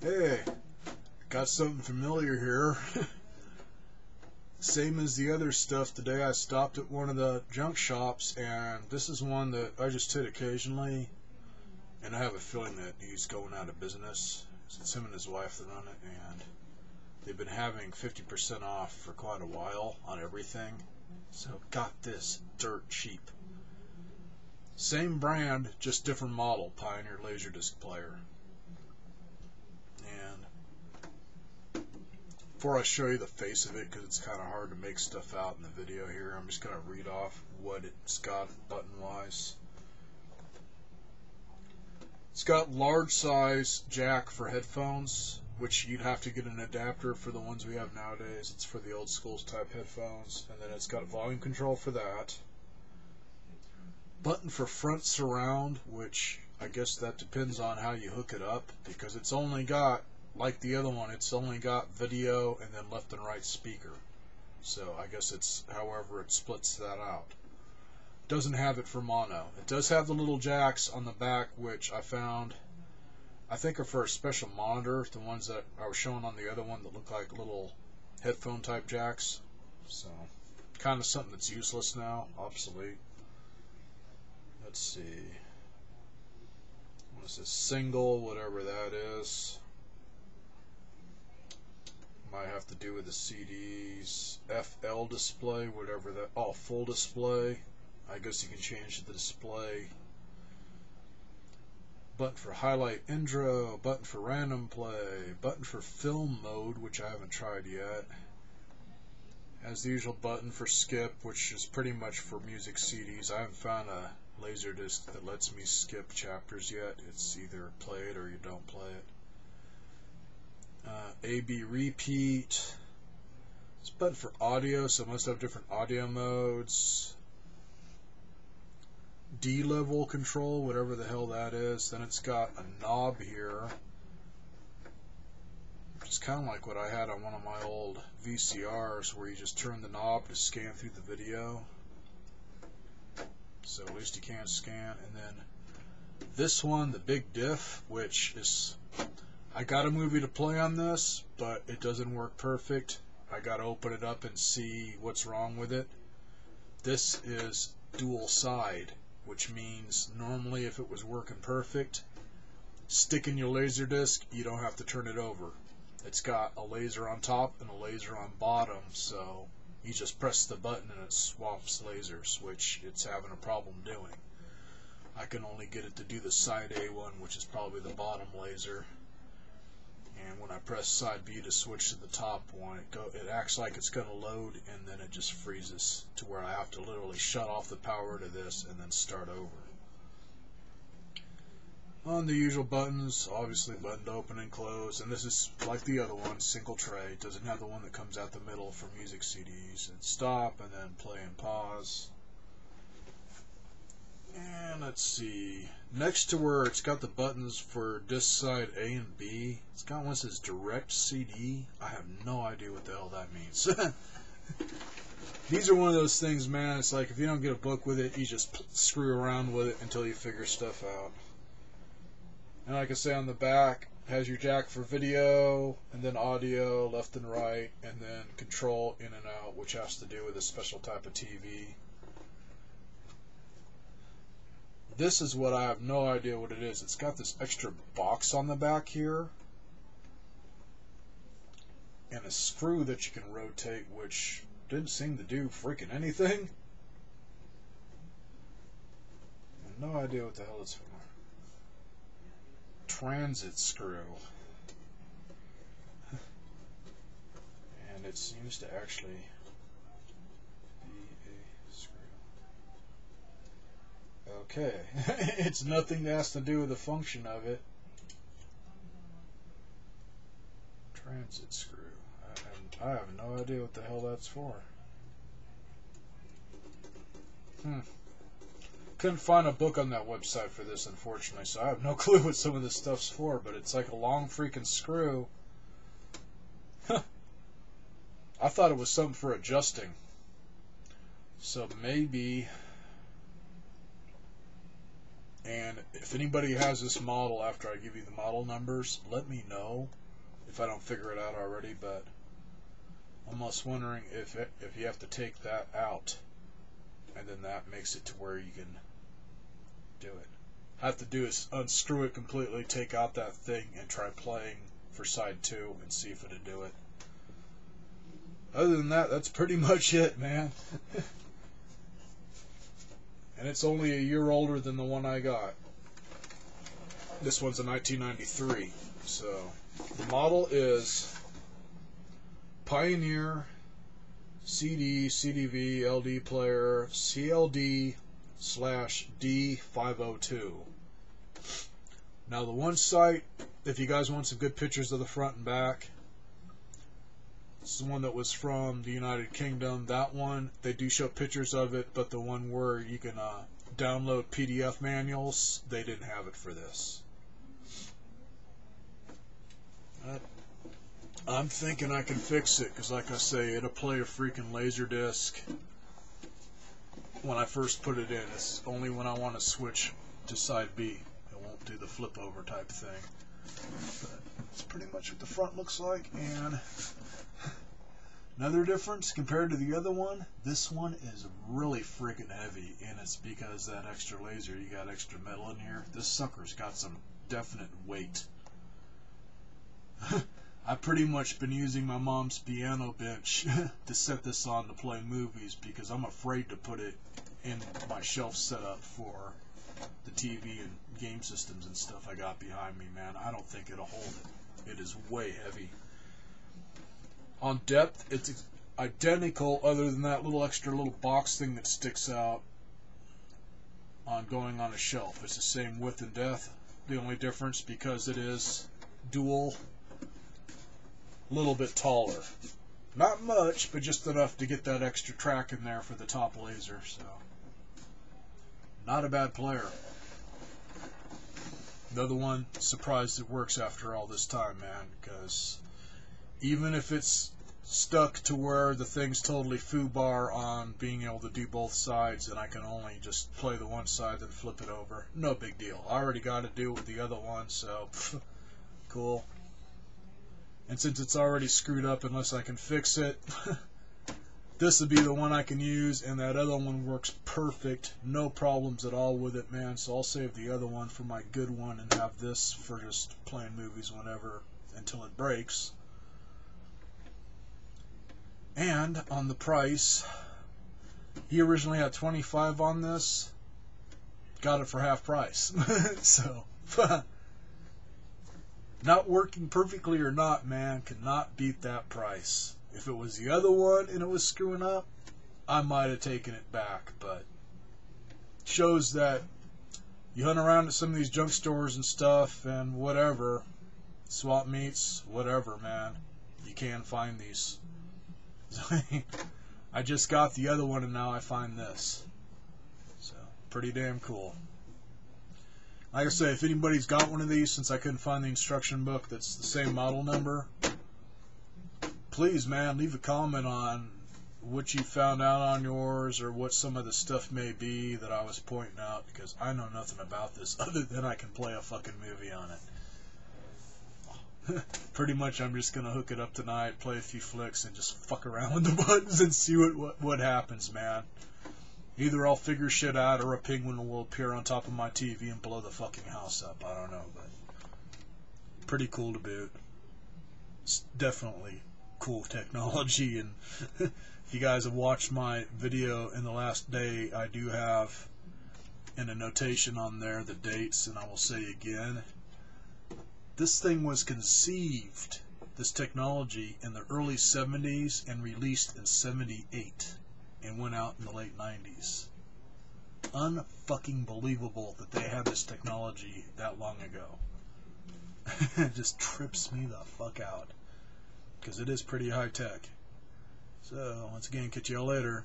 Hey, got something familiar here. Same as the other stuff. Today I stopped at one of the junk shops, and this is one that I just hit occasionally, and I have a feeling that he's going out of business. It's him and his wife that run it, and they've been having 50% off for quite a while on everything. So got this dirt cheap. Same brand, just different model, Pioneer Laserdisc Player. And before I show you the face of it, because it's kind of hard to make stuff out in the video here, I'm just going to read off what it's got button-wise. It's got large size jack for headphones, which you'd have to get an adapter for the ones we have nowadays. It's for the old school type headphones. And then it's got volume control for that. Button for front surround, which I guess that depends on how you hook it up, because it's only got, like the other one, it's only got video and then left and right speaker. So I guess it's however it splits that out. Doesn't have it for mono. It does have the little jacks on the back, which I found, I think are for a special monitor, the ones that I was showing on the other one that look like little headphone type jacks. So kind of something that's useless now, obsolete. Let's see. What is this? Single, whatever that is. Might have to do with the CDs. FL display, whatever that. Oh, full display. I guess you can change the display. Button for highlight intro. Button for random play. Button for film mode, which I haven't tried yet. Has the usual button for skip, which is pretty much for music CDs. I haven't found a Laserdisc that lets me skip chapters yet. It's either play it or you don't play it. AB repeat. It's a button for audio, so it must have different audio modes. D level control, whatever the hell that is. Then it's got a knob here, which is kind of like what I had on one of my old VCRs, where you just turn the knob to scan through the video. So at least you can scan. And then this one, the big diff, which is, I got a movie to play on this, but it doesn't work perfect. I got to open it up and see what's wrong with it. This is dual side, which means normally if it was working perfect, sticking your Laserdisc, you don't have to turn it over. It's got a laser on top and a laser on bottom, so you just press the button and it swaps lasers, which it's having a problem doing. I can only get it to do the side A one, which is probably the bottom laser. And when I press side B to switch to the top one, it acts like it's going to load, and then it just freezes to where I have to literally shut off the power to this and then start over. On the usual buttons, obviously button to open and close, and this is like the other one, single tray. It doesn't have the one that comes out the middle for music CDs. And stop, and then play and pause. And let's see, next to where it's got the buttons for disc side A and B, it's got one that says direct CD. I have no idea what the hell that means. These are one of those things, man, it's like if you don't get a book with it, you just screw around with it until you figure stuff out. And like I say, on the back, has your jack for video, and then audio, left and right, and then control in and out, which has to do with a special type of TV. This is what I have no idea what it is. It's got this extra box on the back here, and a screw that you can rotate, which didn't seem to do freaking anything. I have no idea what the hell it's for. Transit screw. And it seems to actually be a screw. Okay. It's nothing that has to do with the function of it. Transit screw. I have no idea what the hell that's for. Couldn't find a book on that website for this, unfortunately, so I have no clue what some of this stuff's for, but it's like a long freaking screw. I thought it was something for adjusting. So maybe And if anybody has this model after I give you the model numbers, let me know if I don't figure it out already. But I'm almost wondering if you have to take that out, and then that makes it to where you can do it. All I have to do is unscrew it completely, take out that thing, and try playing for side 2 and see if it'll do it. Other than that, that's pretty much it, man. And it's only a year older than the one I got. This one's a 1993. So the model is Pioneer CD, CDV, LD player, CLD-D502. Now the one site, if you guys want some good pictures of the front and back, this is the one that was from the United Kingdom. That one, they do show pictures of it, but the one where you can download PDF manuals, they didn't have it for this. I'm thinking I can fix it, because like I say, it'll play a freaking Laserdisc when I first put it in. It's only when I want to switch to side B. It won't do the flip over type thing. But that's pretty much what the front looks like. And another difference compared to the other one, this one is really freaking heavy, and it's because that extra laser, you got extra metal in here. This sucker's got some definite weight. I've pretty much been using my mom's piano bench to set this on to play movies, because I'm afraid to put it in my shelf setup for the TV and game systems and stuff I got behind me, man. I don't think it'll hold it. It is way heavy. On depth, it's identical, other than that extra little box thing that sticks out on going on a shelf. It's the same width and depth. The only difference, because it is dual, a little bit taller. Not much, but just enough to get that extra track in there for the top laser. So, not a bad player. Another one, surprised it works after all this time, man, because even if it's stuck to where the thing's totally foobar on being able to do both sides, and I can only just play the one side then flip it over, no big deal. I already got to do it with the other one, so cool. And since it's already screwed up, unless I can fix it, this would be the one I can use, and that other one works perfect. No problems at all with it, man. So I'll save the other one for my good one and have this for just playing movies whenever, until it breaks. And on the price, he originally had $25 on this. Got it for half price. So, not working perfectly or not, man, could not beat that price. If it was the other one and it was screwing up, I might have taken it back. But shows that you hunt around at some of these junk stores and stuff and whatever, swap meets, whatever, man, you can find these. I just got the other one and now I find this. So, pretty damn cool. Like I say, if anybody's got one of these, since I couldn't find the instruction book that's the same model number, please, man, leave a comment on what you found out on yours, or what some of the stuff may be that I was pointing out, because I know nothing about this other than I can play a fucking movie on it. Pretty much I'm just going to hook it up tonight, play a few flicks, and just fuck around with the buttons and see what happens, man. Either I'll figure shit out, or a penguin will appear on top of my TV and blow the fucking house up. I don't know, but pretty cool to boot. It's definitely cool technology, and if you guys have watched my video in the last day, I do have in a notation on there the dates, and I will say again, this thing was conceived, this technology, in the early 70s and released in 78. And went out in the late 90s. Unfucking believable that they had this technology that long ago. It just trips me the fuck out, because it is pretty high tech. So, once again, catch y'all later.